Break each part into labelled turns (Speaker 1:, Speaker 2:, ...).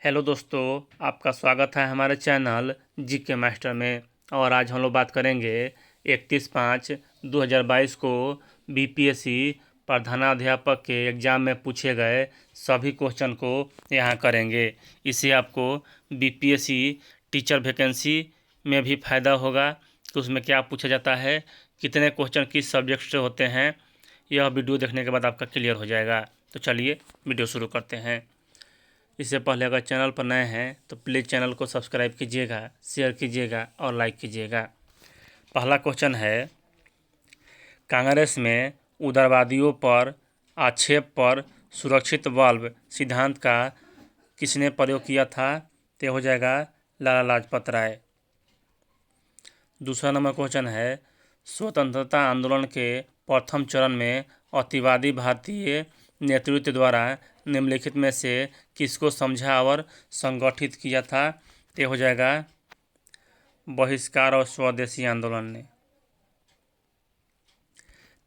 Speaker 1: Hello दोस्तों, आपका स्वागत है हमारे चैनल जी के मास्टर में। और आज हम लोग बात करेंगे 31/5/2022 को बीपीएससी प्रधानाध्यापक के एग्ज़ाम में पूछे गए सभी क्वेश्चन को यहाँ करेंगे। इससे आपको बीपीएससी टीचर वैकेंसी में भी फ़ायदा होगा कि उसमें क्या पूछा जाता है, कितने क्वेश्चन किस सब्जेक्ट से होते हैं। यह वीडियो देखने के बाद आपका क्लियर हो जाएगा। तो चलिए वीडियो शुरू करते हैं। इससे पहले अगर चैनल पर नए हैं तो प्लीज़ चैनल को सब्सक्राइब कीजिएगा, शेयर कीजिएगा और लाइक कीजिएगा। पहला क्वेश्चन है, कांग्रेस में उदारवादियों पर आक्षेप पर सुरक्षित बल्ब सिद्धांत का किसने प्रयोग किया था? तो हो जाएगा लाला लाजपत राय। दूसरा नंबर क्वेश्चन है, स्वतंत्रता आंदोलन के प्रथम चरण में अतिवादी भारतीय नेतृत्व द्वारा निम्नलिखित में से किसको समझा और संगठित किया था? तो हो जाएगा बहिष्कार और स्वदेशी आंदोलन ने।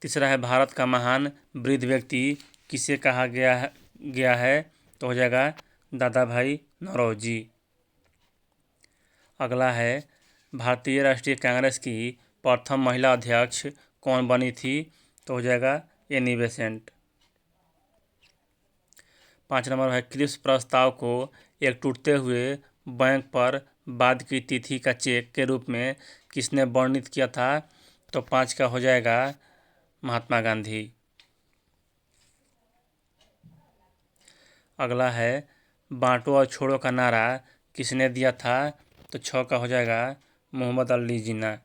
Speaker 1: तीसरा है, भारत का महान वृद्ध व्यक्ति किसे कहा गया है? तो हो जाएगा दादा भाई नौरोजी। अगला है, भारतीय राष्ट्रीय कांग्रेस की प्रथम महिला अध्यक्ष कौन बनी थी? तो हो जाएगा एनी बेसेंट। 5 नंबर है, क्रिप्स प्रस्ताव को एक टूटते हुए बैंक पर बाद की तिथि का चेक के रूप में किसने वर्णित किया था? तो 5 का हो जाएगा महात्मा गांधी। अगला है, बांटो और छोड़ो का नारा किसने दिया था? तो 6 का हो जाएगा मोहम्मद अली जिन्ना।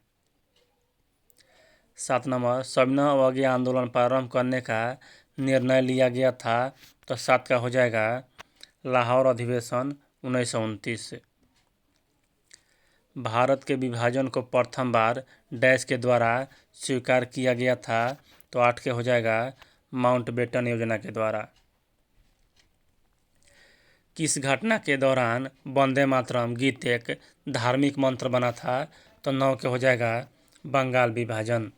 Speaker 1: 7 नंबर, सविनय अवज्ञा आंदोलन प्रारंभ करने का निर्णय लिया गया था? तो 7 का हो जाएगा लाहौर अधिवेशन 1929। भारत के विभाजन को प्रथम बार डैश के द्वारा स्वीकार किया गया था? तो 8 के हो जाएगा माउंटबेटन योजना के द्वारा। किस घटना के दौरान वंदे मातरम गीत एक धार्मिक मंत्र बना था? तो 9 के हो जाएगा बंगाल विभाजन।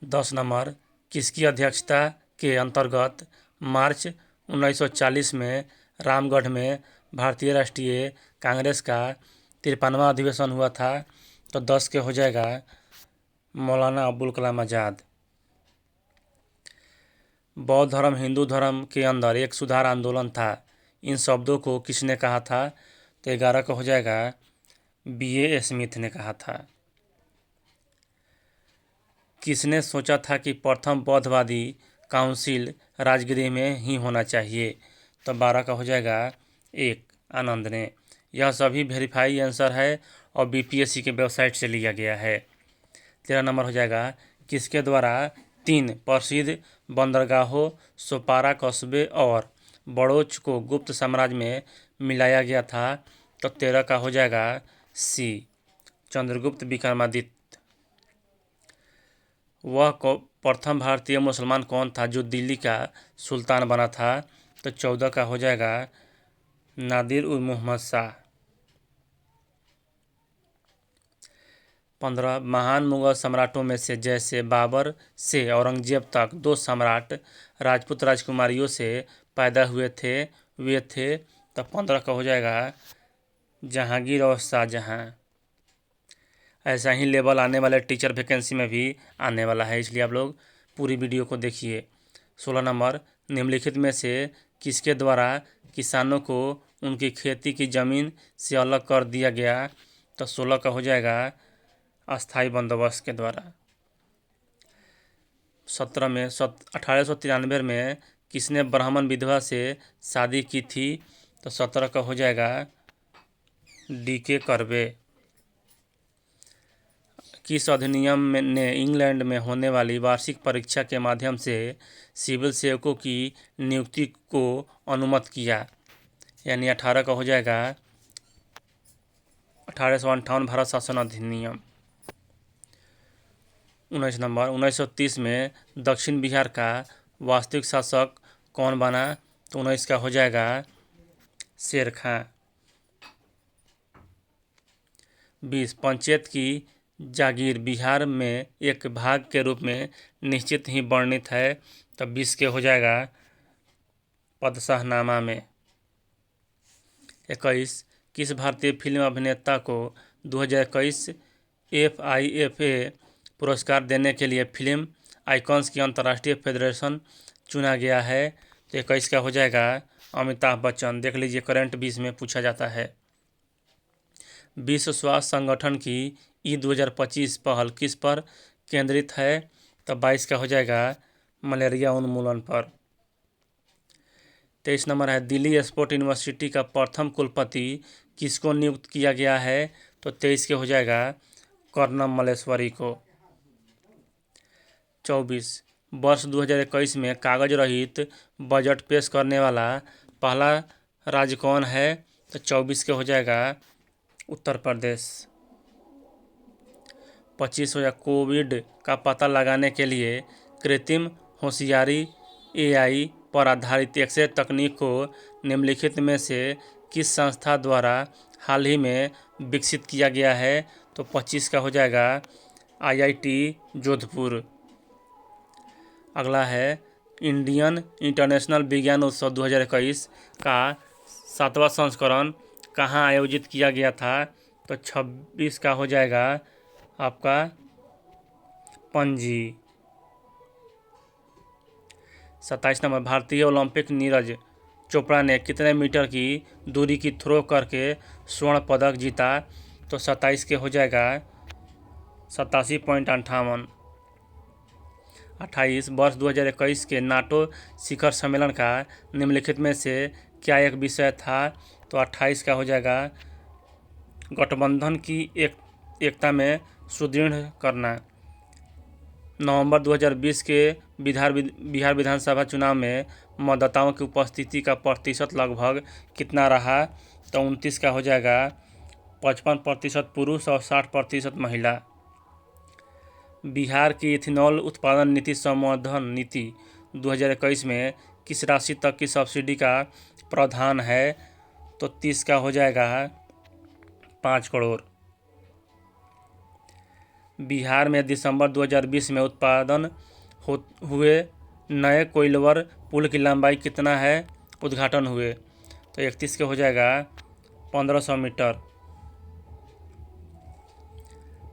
Speaker 1: 10 नंबर, किसकी अध्यक्षता के अंतर्गत मार्च 1940 में रामगढ़ में भारतीय राष्ट्रीय कांग्रेस का 53वां अधिवेशन हुआ था? तो 10 के हो जाएगा मौलाना अबुल कलाम आज़ाद। बौद्ध धर्म हिंदू धर्म के अंदर एक सुधार आंदोलन था, इन शब्दों को किसने कहा था? तो 11 का हो जाएगा B.A. स्मिथ ने कहा था। किसने सोचा था कि प्रथम बौद्धवादी काउंसिल राजगृह में ही होना चाहिए? तो 12 का हो जाएगा 1 आनंद ने। यह सभी वेरीफाई आंसर है और बीपीएससी के वेबसाइट से लिया गया है। 13 नंबर हो जाएगा, किसके द्वारा 3 प्रसिद्ध बंदरगाहों सोपारा कस्बे और बड़ोच को गुप्त साम्राज्य में मिलाया गया था? तो 13 का हो जाएगा सी चंद्रगुप्त विक्रमादित्य। वह प्रथम भारतीय मुसलमान कौन था जो दिल्ली का सुल्तान बना था? तो 14 का हो जाएगा नादिर उल मोहम्मद शाह। 15, महान मुगल सम्राटों में से जैसे बाबर से औरंगजेब तक 2 सम्राट राजपूत राजकुमारियों से पैदा हुए थे, वे थे? तो 15 का हो जाएगा जहांगीर और शाहजहां। ऐसा ही लेवल आने वाले टीचर वैकेंसी में भी आने वाला है, इसलिए आप लोग पूरी वीडियो को देखिए। 16 नंबर, निम्नलिखित में से किसके द्वारा किसानों को उनकी खेती की ज़मीन से अलग कर दिया गया? तो 16 का हो जाएगा अस्थाई बंदोबस्त के द्वारा। 17 में 1893 में किसने ब्राह्मण विधवा से शादी की थी? तो 17 का हो जाएगा D.K. कर्वे। किस अधिनियम ने इंग्लैंड में होने वाली वार्षिक परीक्षा के माध्यम से सिविल सेवकों की नियुक्ति को अनुमत किया? यानी 18 का हो जाएगा 1858 भारत शासन अधिनियम। 19 नंबर, 1930 में दक्षिण बिहार का वास्तविक शासक कौन बना? तो 19 का हो जाएगा शेर खां। 20, पंचायत की जागीर बिहार में एक भाग के रूप में निश्चित ही वर्णित है? तो 20 के हो जाएगा पदशाहनामा में। 21 किस भारतीय फिल्म अभिनेता को 2021 FIFA पुरस्कार देने के लिए फिल्म आइकॉन्स की अंतर्राष्ट्रीय फेडरेशन चुना गया है? तो 21 का हो जाएगा अमिताभ बच्चन। देख लीजिए, करंट 20 में पूछा जाता है। विश्व स्वास्थ्य संगठन की E 2025 पहल किस पर केंद्रित है? तो 22 का हो जाएगा मलेरिया उन्मूलन पर। 23 नंबर है, दिल्ली स्पोर्ट यूनिवर्सिटी का प्रथम कुलपति किसको नियुक्त किया गया है? तो 23 के हो जाएगा कर्णम मल्लेश्वरी को। 24 वर्ष 2021 में कागज रहित बजट पेश करने वाला पहला राज्य कौन है? तो 24 के हो जाएगा उत्तर प्रदेश। 25 हो जाएगा, कोविड का पता लगाने के लिए कृत्रिम होशियारी AI पर आधारित एक्सरे तकनीक को निम्नलिखित में से किस संस्था द्वारा हाल ही में विकसित किया गया है? तो 25 का हो जाएगा IIT जोधपुर। अगला है, इंडियन इंटरनेशनल विज्ञान उत्सव 2021 का 7वां संस्करण कहाँ आयोजित किया गया था? तो 26 का हो जाएगा आपका पणजी। 27 नंबर, भारतीय ओलंपिक नीरज चोपड़ा ने कितने मीटर की दूरी की थ्रो करके स्वर्ण पदक जीता? तो 27 के हो जाएगा 87.58। 28 वर्ष 2021 के नाटो शिखर सम्मेलन का निम्नलिखित में से क्या एक विषय था? तो 28 का हो जाएगा गठबंधन की एकता में सुदृढ़ करना। नवंबर 2020 के बिहार विधानसभा चुनाव में मतदाताओं की उपस्थिति का प्रतिशत लगभग कितना रहा? तो 29 का हो जाएगा 55% पुरुष और 60% महिला। बिहार की इथेनॉल उत्पादन नीति संवर्धन नीति 2021 में किस राशि तक की सब्सिडी का प्रावधान है? तो 30 का हो जाएगा 5 करोड़। बिहार में दिसंबर 2020 में उत्पादन हुए नए कोइलवर पुल की लंबाई कितना है? उद्घाटन हुए तो 31 के हो जाएगा 1500 मीटर।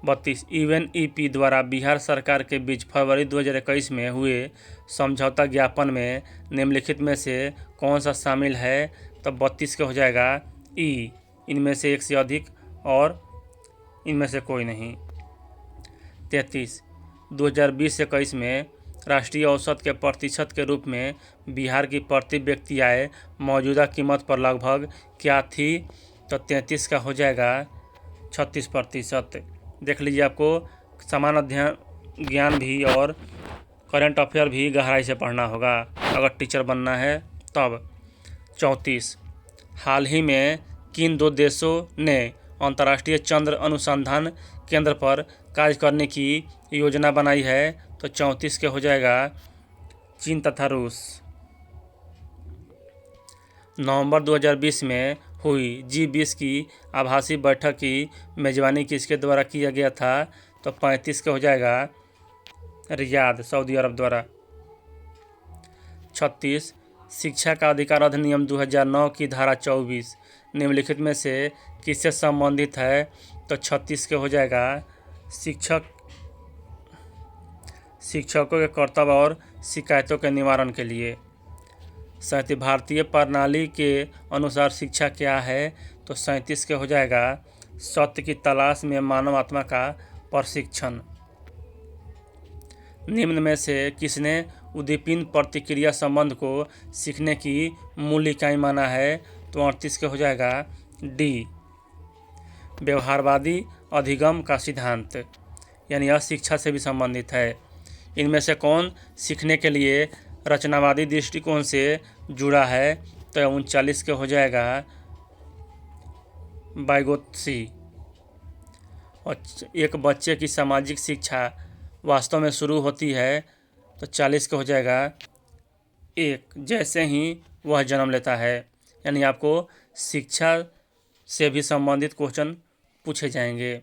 Speaker 1: 32 UNEP द्वारा बिहार सरकार के बीच फरवरी 2021 में हुए समझौता ज्ञापन में निम्नलिखित में से कौन सा शामिल है? तो 32 के हो जाएगा ई, इनमें से एक से अधिक और इनमें से कोई नहीं। 33 2020-21 में राष्ट्रीय औसत के प्रतिशत के रूप में बिहार की प्रति व्यक्ति आय मौजूदा कीमत पर लगभग क्या थी? तो 33 का हो जाएगा 36%। देख लीजिए, आपको समान अध्ययन ज्ञान भी और करंट अफेयर भी गहराई से पढ़ना होगा अगर टीचर बनना है तब। 34 हाल ही में किन दो देशों ने अंतर्राष्ट्रीय चंद्र अनुसंधान केंद्र पर कार्य करने की योजना बनाई है? तो 34 के हो जाएगा चीन तथा रूस। नवंबर 2020 में हुई G20 की आभासी बैठक की मेजबानी किसके द्वारा किया गया था? तो 35 के हो जाएगा रियाद, सऊदी अरब द्वारा। 36 शिक्षा का अधिकार अधिनियम 2009 की धारा 24 निम्नलिखित में से किससे संबंधित है? तो 36 के हो जाएगा शिक्षकों के कर्तव्य और शिकायतों के निवारण के लिए। 37 भारतीय प्रणाली के अनुसार शिक्षा क्या है? तो 37 के हो जाएगा सत्य की तलाश में मानव आत्मा का प्रशिक्षण। निम्न में से किसने उद्दीपन प्रतिक्रिया संबंध को सीखने की मूल इकाई माना है? तो 38 के हो जाएगा डी, व्यवहारवादी अधिगम का सिद्धांत, यानी यह शिक्षा से भी संबंधित है। इनमें से कौन सीखने के लिए रचनावादी दृष्टिकोण से जुड़ा है? तो 39 के हो जाएगा वाइगोत्स्की। और एक बच्चे की सामाजिक शिक्षा वास्तव में शुरू होती है तो 40 के हो जाएगा एक, जैसे ही वह जन्म लेता है। यानी आपको शिक्षा से भी संबंधित क्वेश्चन पूछे जाएंगे।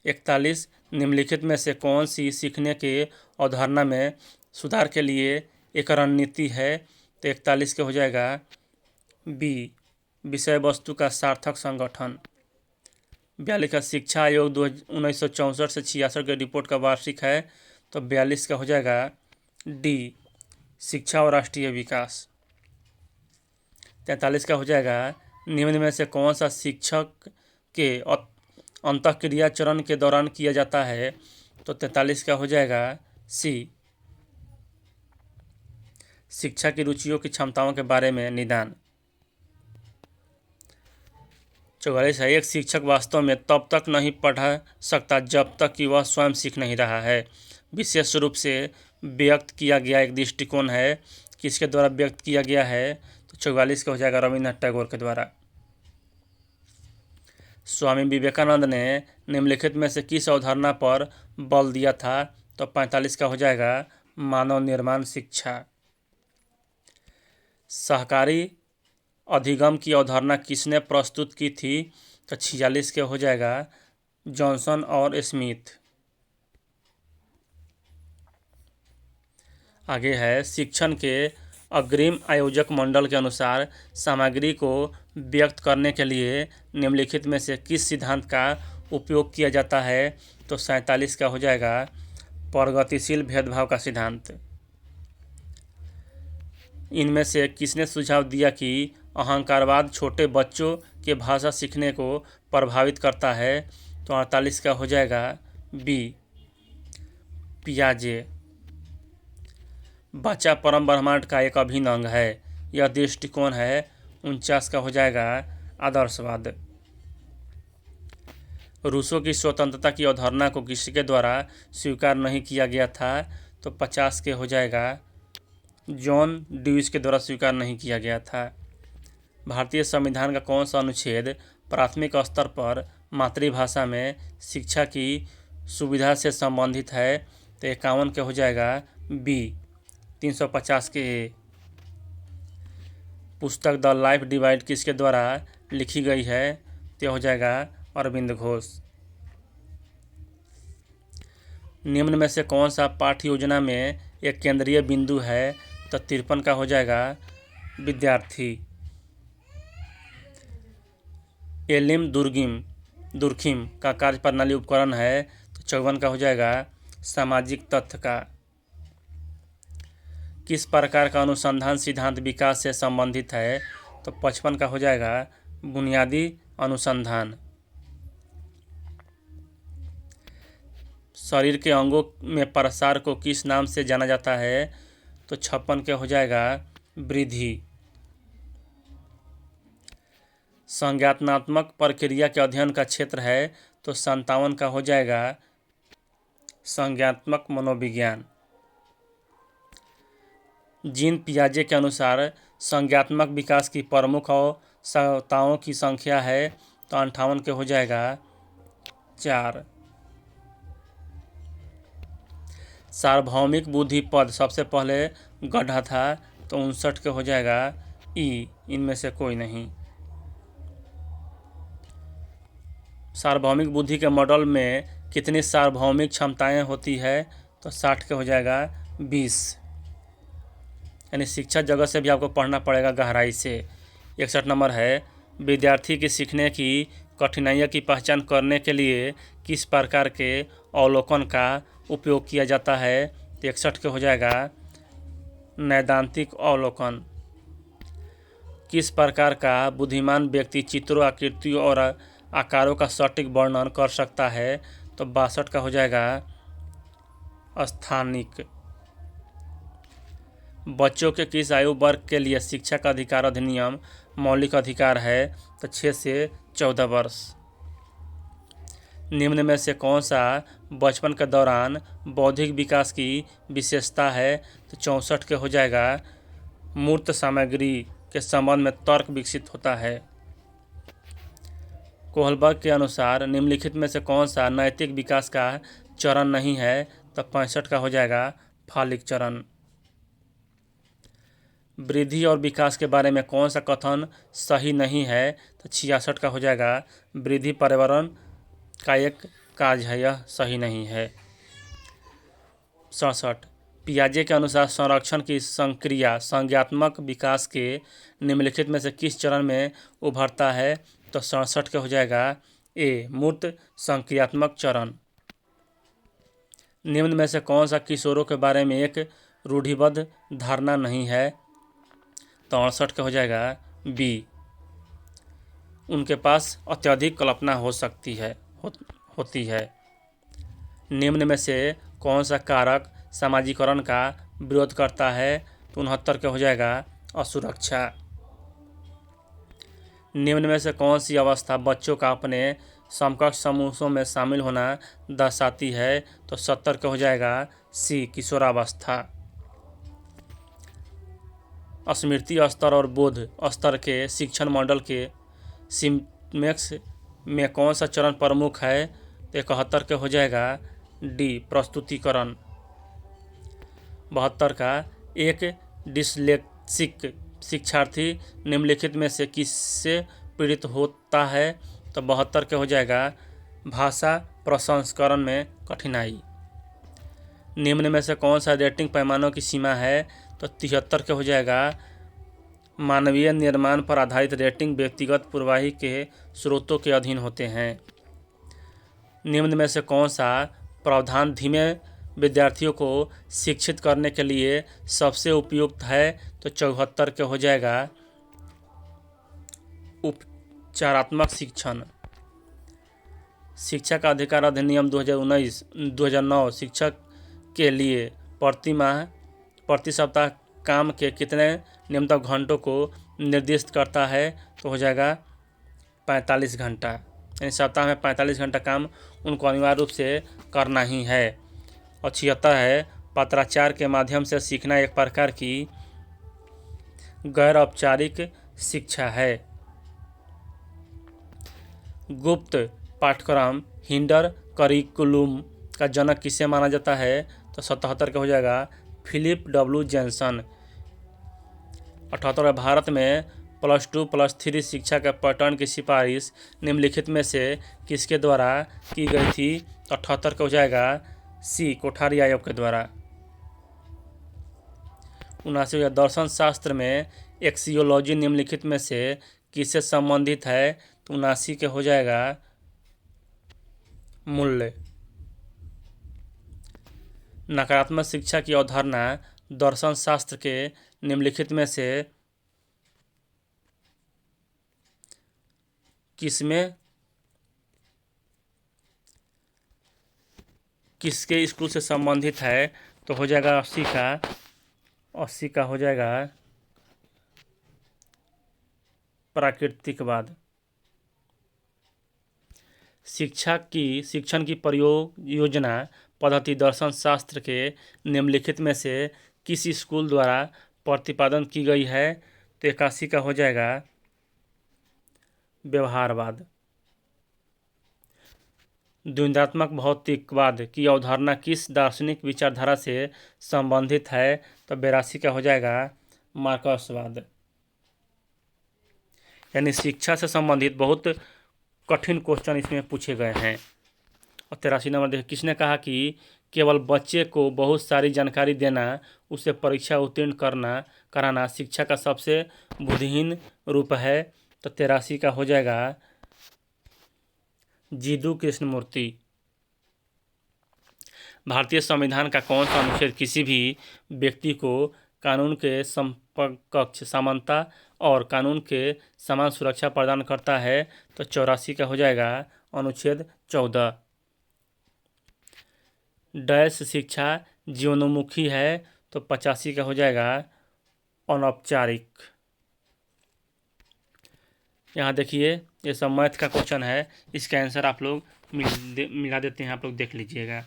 Speaker 1: 41 निम्नलिखित में से कौन सी सीखने के अवधारणा में सुधार के लिए एक रणनीति है? तो 41 के हो जाएगा बी, विषय वस्तु का सार्थक संगठन। 42 का शिक्षा आयोग 1964 से 66 की रिपोर्ट का वार्षिक है, तो 42 का हो जाएगा डी, शिक्षा और राष्ट्रीय विकास। 43 का हो जाएगा निम्न में से कौन सा शिक्षक के अंतःक्रिया चरण के दौरान किया जाता है, तो 43 का हो जाएगा सी, शिक्षा की रुचियों की क्षमताओं के बारे में निदान। 44 है, एक शिक्षक वास्तव में तब तक नहीं पढ़ा सकता जब तक कि वह स्वयं सीख नहीं रहा है। विशेष रूप से व्यक्त किया गया एक दृष्टिकोण है, किसके द्वारा व्यक्त किया गया है, तो 44 का हो जाएगा रविन्द्रनाथ टैगोर के द्वारा। स्वामी विवेकानंद ने निम्नलिखित में से किस अवधारणा पर बल दिया था, तो 45 का हो जाएगा मानव निर्माण शिक्षा। सहकारी अधिगम की अवधारणा किसने प्रस्तुत की थी, तो 46 के हो जाएगा जॉनसन और स्मिथ। आगे है, शिक्षण के अग्रिम आयोजक मंडल के अनुसार सामग्री को व्यक्त करने के लिए निम्नलिखित में से किस सिद्धांत का उपयोग किया जाता है, तो 47 का हो जाएगा प्रगतिशील भेदभाव का सिद्धांत। इनमें से किसने सुझाव दिया कि अहंकारवाद छोटे बच्चों के भाषा सीखने को प्रभावित करता है, तो 48 का हो जाएगा बी, पियाजे। बच्चा परम ब्रह्मांड का एक अभिन्न अंग है, यह दृष्टिकोण है। 49 का हो जाएगा आदर्शवाद। रूसों की स्वतंत्रता की अवधारणा को किसके द्वारा स्वीकार नहीं किया गया था, तो 50 के हो जाएगा जॉन ड्यूइस के द्वारा स्वीकार नहीं किया गया था। भारतीय संविधान का कौन सा अनुच्छेद प्राथमिक स्तर पर मातृभाषा में शिक्षा की सुविधा से संबंधित है, तो 51 के हो जाएगा बी, 350 के ए। पुस्तक द लाइफ डिवाइड किसके द्वारा लिखी गई है, तो हो जाएगा अरविंद घोष। निम्न में से कौन सा पाठ्य योजना में एक केंद्रीय बिंदु है, तो 53 का हो जाएगा विद्यार्थी। एलिम दुर्खिम का कार्यप्रणाली उपकरण है, तो 54 का हो जाएगा सामाजिक तथ्य का। किस प्रकार का अनुसंधान सिद्धांत विकास से संबंधित है, तो 55 का हो जाएगा बुनियादी अनुसंधान। शरीर के अंगों में प्रसार को किस नाम से जाना जाता है, तो 56 के हो जाएगा वृद्धि। संज्ञानात्मक प्रक्रिया के अध्ययन का क्षेत्र है, तो 57 का हो जाएगा संज्ञानात्मक मनोविज्ञान। जीन पियाजे के अनुसार संज्ञानात्मक विकास की प्रमुख अवस्थाओं की संख्या है, तो 58 के हो जाएगा 4। सार्वभौमिक बुद्धि पद सबसे पहले गढ़ा था, तो 59 के हो जाएगा ई, इनमें से कोई नहीं। सार्वभौमिक बुद्धि के मॉडल में कितनी सार्वभौमिक क्षमताएं होती है, तो 60 के हो जाएगा 20। यानी शिक्षा जगत से भी आपको पढ़ना पड़ेगा गहराई से। 61 नंबर है, विद्यार्थी की सीखने की कठिनाइयों की पहचान करने के लिए किस प्रकार के अवलोकन का उपयोग किया जाता है, तो 61 के हो जाएगा नैदांतिक अवलोकन। किस प्रकार का बुद्धिमान व्यक्ति चित्रों, आकृतियों और आकारों का सटीक वर्णन कर सकता है, तो 62 का हो जाएगा स्थानिक। बच्चों के किस आयु वर्ग के लिए शिक्षा का अधिकार अधिनियम मौलिक अधिकार है, तो 6 से 14 वर्ष। निम्न में से कौन सा बचपन के दौरान बौद्धिक विकास की विशेषता है, तो 64 के हो जाएगा मूर्त सामग्री के संबंध में तर्क विकसित होता है। कोहलबर्ग के अनुसार निम्नलिखित में से कौन सा नैतिक विकास का चरण नहीं है, तो 65 का हो जाएगा फालिक चरण। वृद्धि और विकास के बारे में कौन सा कथन सही नहीं है, तो 66 का हो जाएगा वृद्धि पर्यावरण का एक कार्य है, यह सही नहीं है। 67 पियाजे के अनुसार संरक्षण की संक्रिया संज्ञात्मक विकास के निम्नलिखित में से किस चरण में उभरता है? तो 67 का हो जाएगा ए मूर्त संक्रियात्मक चरण। निम्न में से कौन सा किशोरों के बारे में एक रूढ़िबद्ध धारणा नहीं है? तो 68 का हो जाएगा बी उनके पास अत्यधिक कल्पना हो सकती है होती है। निम्न में से कौन सा कारक सामाजिकरण का विरोध करता है? तो 69 का हो जाएगा असुरक्षा। निम्न में से कौन सी अवस्था बच्चों का अपने समकक्ष समूहों में शामिल होना दर्शाती है? तो 70 का हो जाएगा सी किशोरावस्था। स्मृति स्तर और बोध स्तर के शिक्षण मॉडल के सिमेक्स में कौन सा चरण प्रमुख है? तो 71 का हो जाएगा डी प्रस्तुतिकरण। 72 का एक डिस्लेक्सिक शिक्षार्थी निम्नलिखित में से किससे पीड़ित होता है? तो 72 का हो जाएगा भाषा प्रसंस्करण में कठिनाई। निम्न में से कौन सा रेटिंग पैमानों की सीमा है? तो 73 का हो जाएगा मानवीय निर्माण पर आधारित रेटिंग व्यक्तिगत पूर्वाही के स्रोतों के अधीन होते हैं। निम्न में से कौन सा प्रावधान धीमे विद्यार्थियों को शिक्षित करने के लिए सबसे उपयुक्त है? तो 74 के हो जाएगा उपचारात्मक शिक्षण। शिक्षा का अधिकार अधिनियम 2009 शिक्षक के लिए प्रति सप्ताह काम के कितने न्यूनतम घंटों को निर्दिष्ट करता है? तो हो जाएगा 45 घंटा। यानी सप्ताह में 45 घंटा काम उनको अनिवार्य रूप से करना ही है। और 76 है पत्राचार के माध्यम से सीखना एक प्रकार की गैर औपचारिक शिक्षा है। गुप्त पाठ्यक्रम हिंडर करिकुलम का जनक किसे माना जाता है? तो 77 का हो जाएगा फिलिप डब्ल्यू जॉनसन। 78 भारत में +2+3 शिक्षा के पैटर्न की सिफारिश निम्नलिखित में से किसके द्वारा की गई थी? 78 का हो जाएगा सी कोठारी आयोग के द्वारा। 79 दर्शन शास्त्र में एक्सियोलॉजी निम्नलिखित में से किससे संबंधित है? तो 79 के हो जाएगा मूल्य। नकारात्मक शिक्षा की अवधारणा दर्शन शास्त्र के निम्नलिखित में से किसके स्कूल से संबंधित है? तो हो जाएगा 80 का हो जाएगा प्राकृतिकवाद। शिक्षण की प्रयोग योजना पद्धति दर्शन शास्त्र के निम्नलिखित में से किस स्कूल द्वारा प्रतिपादन की गई है? तो 81 का हो जाएगा व्यवहारवाद। द्वंद्वात्मक भौतिकवाद की अवधारणा किस दार्शनिक विचारधारा से संबंधित है? तो 82 का हो जाएगा मार्क्सवाद। यानी शिक्षा से संबंधित बहुत कठिन क्वेश्चन इसमें पूछे गए हैं। और 83 नंबर देखिए किसने कहा कि केवल बच्चे को बहुत सारी जानकारी देना उसे परीक्षा उत्तीर्ण कराना शिक्षा का सबसे बुद्धिहीन रूप है? तो 83 का हो जाएगा जीदू कृष्णमूर्ति। भारतीय संविधान का कौन सा अनुच्छेद किसी भी व्यक्ति को कानून के समकक्ष समानता और कानून के समान सुरक्षा प्रदान करता है? तो 84 का हो जाएगा अनुच्छेद 14। डैश शिक्षा जीवनोन्मुखी है? तो 85 का हो जाएगा अनौपचारिक। यहाँ देखिए ये सब मैथ का क्वेश्चन है, इसका आंसर आप लोग मिला देते हैं, आप लोग देख लीजिएगा।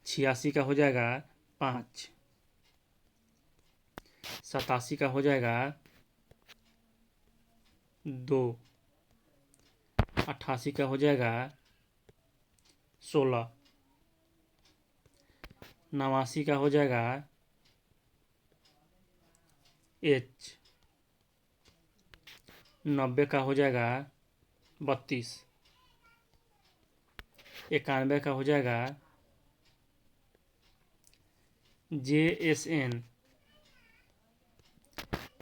Speaker 1: 86 का हो जाएगा 5। 87 का हो जाएगा 2। 88 का हो जाएगा 16। 89 का हो जाएगा H। 90 का हो जाएगा 32। 91 का हो जाएगा JSN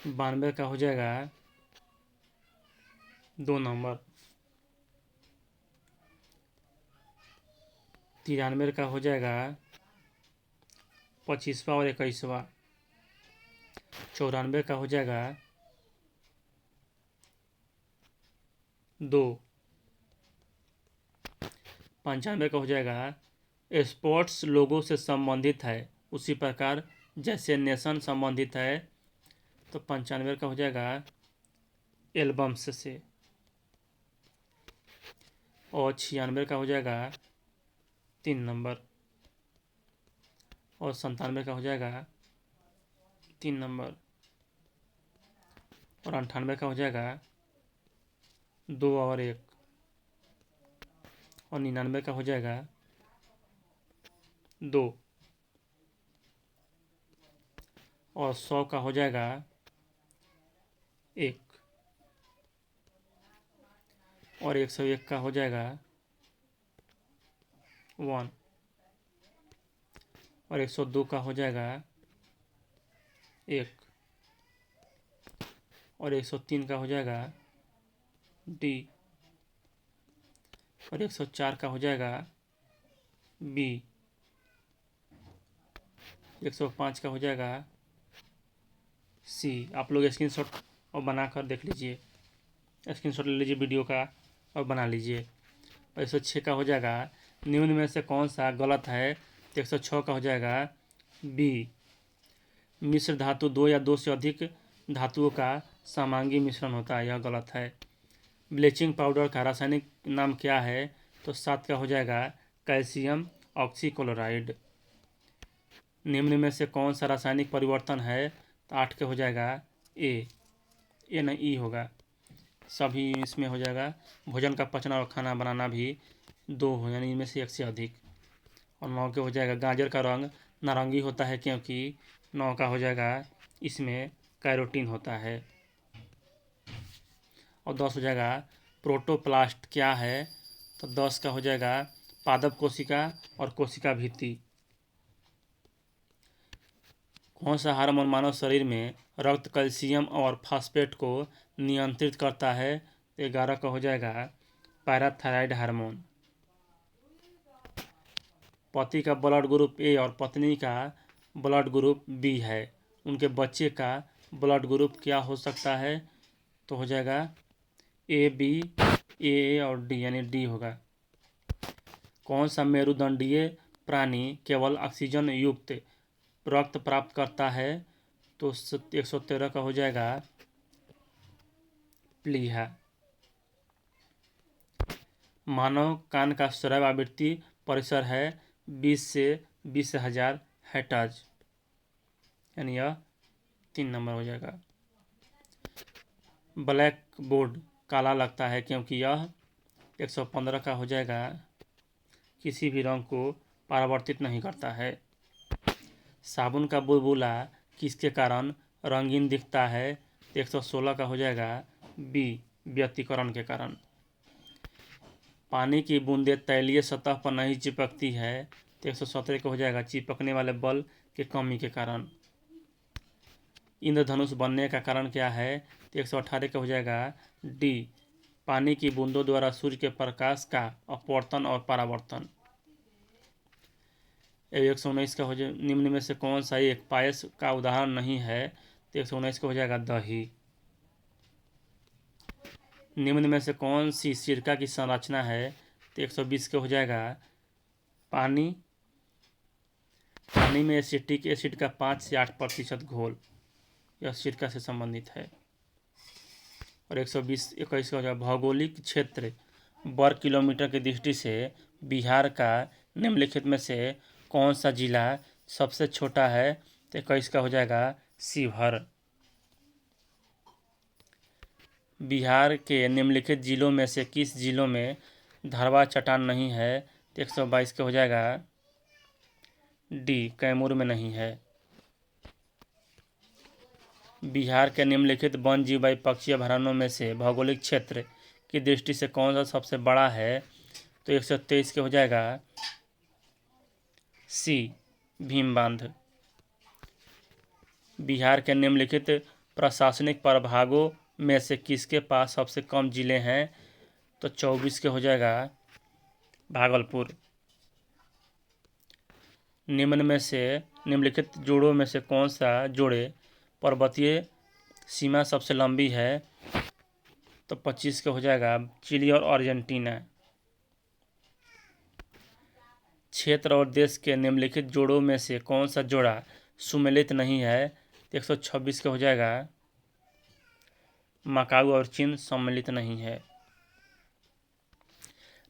Speaker 1: 92 का हो जाएगा 2 नंबर। 93 का हो जाएगा 25वां और 21वां। 94 का हो जाएगा 2। 95 का हो जाएगा स्पोर्ट्स लोगो से संबंधित है, उसी प्रकार जैसे नेशन संबंधित है तो 95 का हो जाएगा एल्बम्स से। और 96 का हो जाएगा 3 नंबर। और 97 का हो जाएगा 3 नंबर। और 98 का हो जाएगा 2 और 1। और 99 का हो जाएगा 2। और 100 का हो जाएगा 1। और 101 का हो जाएगा 1। और 102 का हो जाएगा 1। और 103 का हो जाएगा D। और 104 का हो जाएगा B। 105 का हो जाएगा C। आप लोग स्क्रीनशॉट और बनाकर देख लीजिए, स्क्रीनशॉट ले लीजिए वीडियो का और बना लीजिए। और 106 का हो जाएगा निम्न में से कौन सा गलत है, तो 106 का हो जाएगा B। मिश्र धातु 2 या 2 से अधिक धातुओं का समांगी मिश्रण होता है, यह गलत है। ब्लीचिंग पाउडर का रासायनिक नाम क्या है, तो 7 का हो जाएगा कैल्शियम ऑक्सीक्लोराइड। निम्न में से कौन सा रासायनिक परिवर्तन है, तो 8 के हो जाएगा ए नहीं E होगा। सभी इसमें हो जाएगा। भोजन का पचना और खाना बनाना भी 2 हो, यानी इनमें से 1 से अधिक। और 9 के हो जाएगा गाजर का रंग नारंगी होता है क्योंकि 9 का हो जाएगा इसमें कैरोटीन होता है। और 10 हो जाएगा प्रोटोप्लास्ट क्या है, तो 10 का हो जाएगा पादप कोशिका और कोशिका भित्ति। कौन सा हार्मोन मानव शरीर में रक्त कैल्शियम और फास्फेट को नियंत्रित करता है, 11 का हो जाएगा पैराथायराइड हार्मोन। पति का ब्लड ग्रुप ए और पत्नी का ब्लड ग्रुप बी है, उनके बच्चे का ब्लड ग्रुप क्या हो सकता है, तो हो जाएगा ए बी ए और डी, यानी डी होगा। कौन सा मेरुदंडीय प्राणी केवल ऑक्सीजन युक्त रक्त प्राप्त करता है, तो 113 का हो जाएगा प्लीहा। मानव कान का श्रव्य आवृत्ति परिसर है 20 से 20,000 हेर्ट्ज, यानी यह 3 नंबर हो जाएगा। ब्लैक बोर्ड काला लगता है क्योंकि यह 115 का हो जाएगा किसी भी रंग को परावर्तित नहीं करता है। साबुन का बुलबुला किसके कारण रंगीन दिखता है, तो 116 का हो जाएगा बी व्यतिकरण के कारण। पानी की बूंदें तैलीय सतह पर नहीं चिपकती है, तो 117 का हो जाएगा चिपकने वाले बल की कमी के कारण। इंद्रधनुष बनने का कारण क्या है, तो 118 का हो जाएगा डी पानी की बूंदों द्वारा सूर्य के प्रकाश का अपवर्तन और परावर्तन। 119 का हो जाए निम्न में से कौन सा एक पायस का उदाहरण नहीं है, तो 119 का हो जाएगा दही। निम्न में से कौन सी सिरका की संरचना है, तो 120 का हो जाएगा पानी में एसिटिक एसिड का 5 से 8% घोल, यह सिरका से संबंधित है। और 121 का हो जाएगा भौगोलिक क्षेत्र वर्ग किलोमीटर की दृष्टि से बिहार का निम्नलिखित में से कौन सा जिला सबसे छोटा है, तो 21 का हो जाएगा शिवहर। बिहार के निम्नलिखित जिलों में से किस जिलों में धरवा चट्टान नहीं है, तो 122 का हो जाएगा डी कैमूर में नहीं है। बिहार के निम्नलिखित वन जीव पक्षी अभयारण्यों में से भौगोलिक क्षेत्र की दृष्टि से कौन सा सबसे बड़ा है, तो 123 के हो जाएगा सी भीम बांध। बिहार के निम्नलिखित प्रशासनिक प्रभागों में से किसके पास सबसे कम जिले हैं? तो 24 के हो जाएगा भागलपुर। निम्नलिखित जोड़ों में से कौन सा जोड़े पर्वतीय सीमा सबसे लंबी है? तो 25 के हो जाएगा चिली और अर्जेंटीना। क्षेत्र और देश के निम्नलिखित जोड़ों में से कौन सा जोड़ा सुमेलित नहीं है? 126 के हो जाएगा मकाऊ और चीन सम्मिलित नहीं है।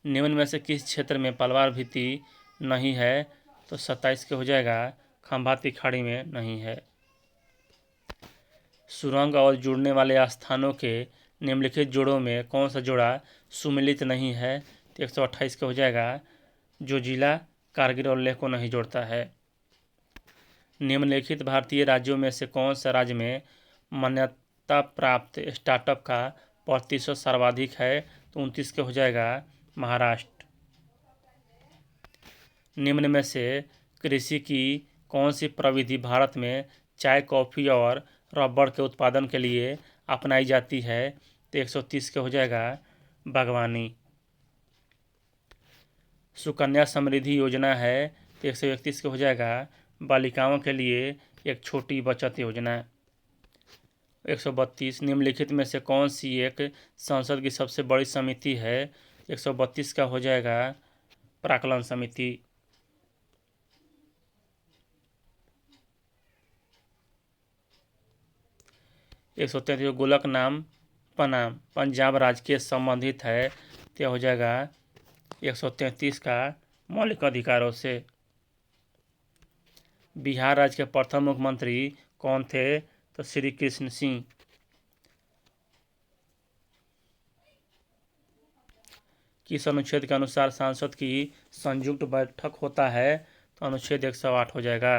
Speaker 1: निम्न में से किस क्षेत्र में पलवार भित्ति नहीं है? तो 27 के हो जाएगा खंभाती खाड़ी में नहीं है। सुरंग और जुड़ने वाले स्थानों के निम्नलिखित जोड़ों में कौन सा जोड़ा सुमेलित नहीं है? तो 128 के हो जाएगा जो जिला कारगिल और लेह को नहीं जोड़ता है। निम्नलिखित भारतीय राज्यों में से कौन सा राज्य में मान्यता प्राप्त स्टार्टअप का प्रतिशत सर्वाधिक है? तो 29 के हो जाएगा महाराष्ट्र। निम्न में से कृषि की कौन सी प्रविधि भारत में चाय, कॉफ़ी और रबड़ के उत्पादन के लिए अपनाई जाती है? तो 130 के हो जाएगा बागवानी। सुकन्या समृद्धि योजना है तो 131 के हो जाएगा बालिकाओं के लिए एक छोटी बचत योजना। 132 निम्नलिखित में से कौन सी एक संसद की सबसे बड़ी समिति है? 132 का हो जाएगा प्राक्कलन समिति। एक सौ 33 गोलक नाम पनाम पंजाब राज्य के संबंधित है तो हो जाएगा 133 का मौलिक अधिकारों से। बिहार राज्य के प्रथम मुख्यमंत्री कौन थे? तो श्री कृष्ण सिंह। किस अनुच्छेद के अनुसार सांसद की संयुक्त बैठक होता है? तो अनुच्छेद 108 हो जाएगा।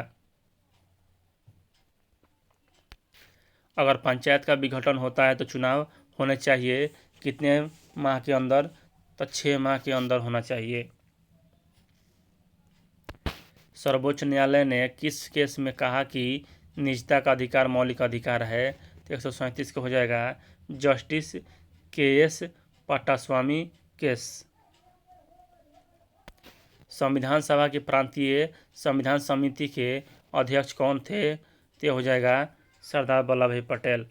Speaker 1: अगर पंचायत का विघटन होता है तो चुनाव होने चाहिए कितने माह के अंदर? तो 6 माह के अंदर होना चाहिए। सर्वोच्च न्यायालय ने किस केस में कहा कि निजता का अधिकार मौलिक अधिकार है? तो 137 का हो जाएगा जस्टिस के.एस. पट्टास्वामी केस। संविधान सभा की प्रांतीय संविधान समिति के अध्यक्ष कौन थे? तो हो जाएगा सरदार वल्लभ भाई पटेल।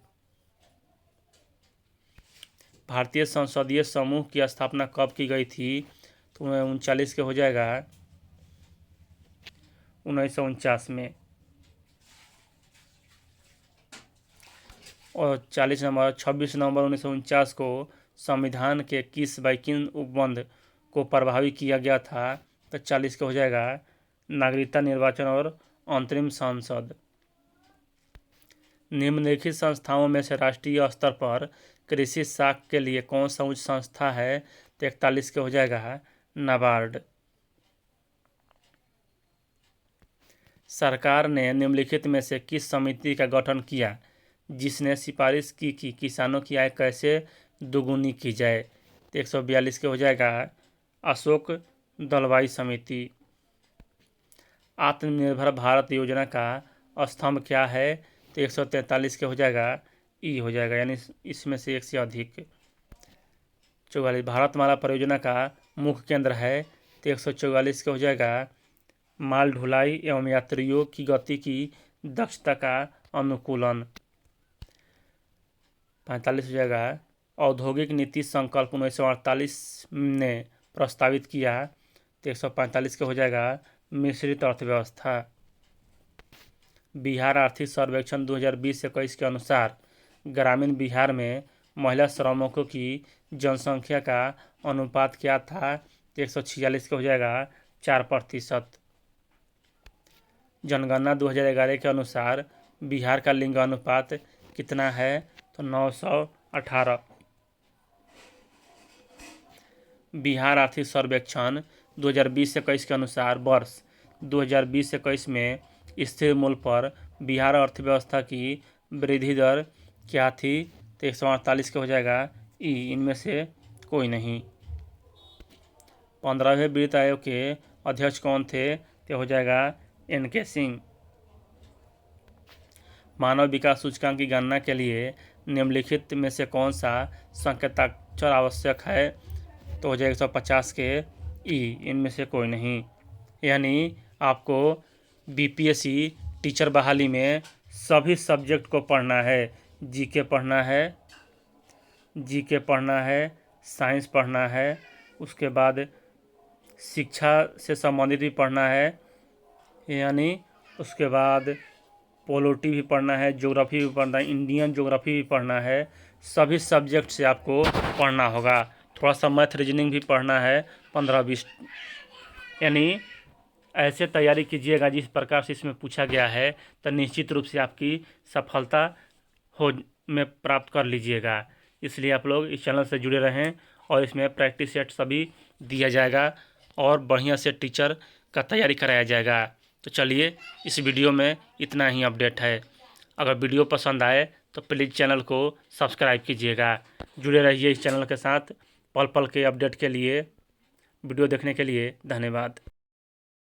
Speaker 1: भारतीय संसदीय समूह की स्थापना कब की गई थी? तो 39 के हो जाएगा 1949 में। और 26 नवंबर 1949 को संविधान के किन उपबंध को प्रभावी किया गया था? तो 40 का हो जाएगा नागरिकता, निर्वाचन और अंतरिम संसद। निम्नलिखित संस्थाओं में से राष्ट्रीय स्तर पर कृषि साख के लिए कौन सा उच्च संस्था है? तो 41 के हो जाएगा नाबार्ड। सरकार ने निम्नलिखित में से किस समिति का गठन किया जिसने सिफारिश की कि किसानों की आय कैसे दोगुनी की जाए? तो 142 के हो जाएगा अशोक दलवाई समिति। आत्मनिर्भर भारत योजना का स्तंभ क्या है? तो 143 के हो जाएगा ई हो जाएगा, यानी इसमें से एक से अधिक। 44 भारतमाला परियोजना का मुख्य केंद्र है तो 144 के हो जाएगा माल ढुलाई एवं यात्रियों की गति की दक्षता का अनुकूलन। 45 हो जाएगा औद्योगिक नीति संकल्प 1948 ने प्रस्तावित किया तो 145 के हो जाएगा मिश्रित अर्थव्यवस्था। बिहार आर्थिक सर्वेक्षण 2020-21 के अनुसार ग्रामीण बिहार में महिला श्रमिकों की जनसंख्या का अनुपात क्या था? 146 का हो जाएगा 4%। जनगणना 2011 के अनुसार बिहार का लिंगानुपात कितना है? तो 918। बिहार आर्थिक सर्वेक्षण 2020-21 के अनुसार वर्ष 2020-21 में स्थिर मूल्य पर बिहार अर्थव्यवस्था की वृद्धि दर क्या थी? तो 148 के हो जाएगा ई, इनमें से कोई नहीं। 15वें वित्त आयोग के अध्यक्ष कौन थे? तो हो जाएगा एन.के. सिंह। मानव विकास सूचकांक की गणना के लिए निम्नलिखित में से कौन सा संकेताक्षर आवश्यक है? तो हो जाएगा 150 के ई, इनमें से कोई नहीं। यानी आपको बीपीएससी टीचर बहाली में सभी सब्जेक्ट को पढ़ना है। जीके पढ़ना है, साइंस पढ़ना है, उसके बाद शिक्षा से संबंधित भी पढ़ना है, यानी उसके बाद पॉलिटी भी पढ़ना है, ज्योग्राफी भी पढ़ना है, इंडियन ज्योग्राफी भी पढ़ना है। सभी सब्जेक्ट से आपको पढ़ना होगा। थोड़ा सा मैथ रीजनिंग भी पढ़ना है, 15-20। यानी ऐसे तैयारी कीजिएगा जिस प्रकार से इसमें पूछा गया है, तो निश्चित रूप से आपकी सफलता में प्राप्त कर लीजिएगा। इसलिए आप लोग इस चैनल से जुड़े रहें और इसमें प्रैक्टिस सेट सभी दिया जाएगा और बढ़िया से टीचर का तैयारी कराया जाएगा। तो चलिए, इस वीडियो में इतना ही अपडेट है। अगर वीडियो पसंद आए तो प्लीज़ चैनल को सब्सक्राइब कीजिएगा। जुड़े रहिए इस चैनल के साथ। पल पल के अपडेट के लिए, वीडियो देखने के लिए धन्यवाद।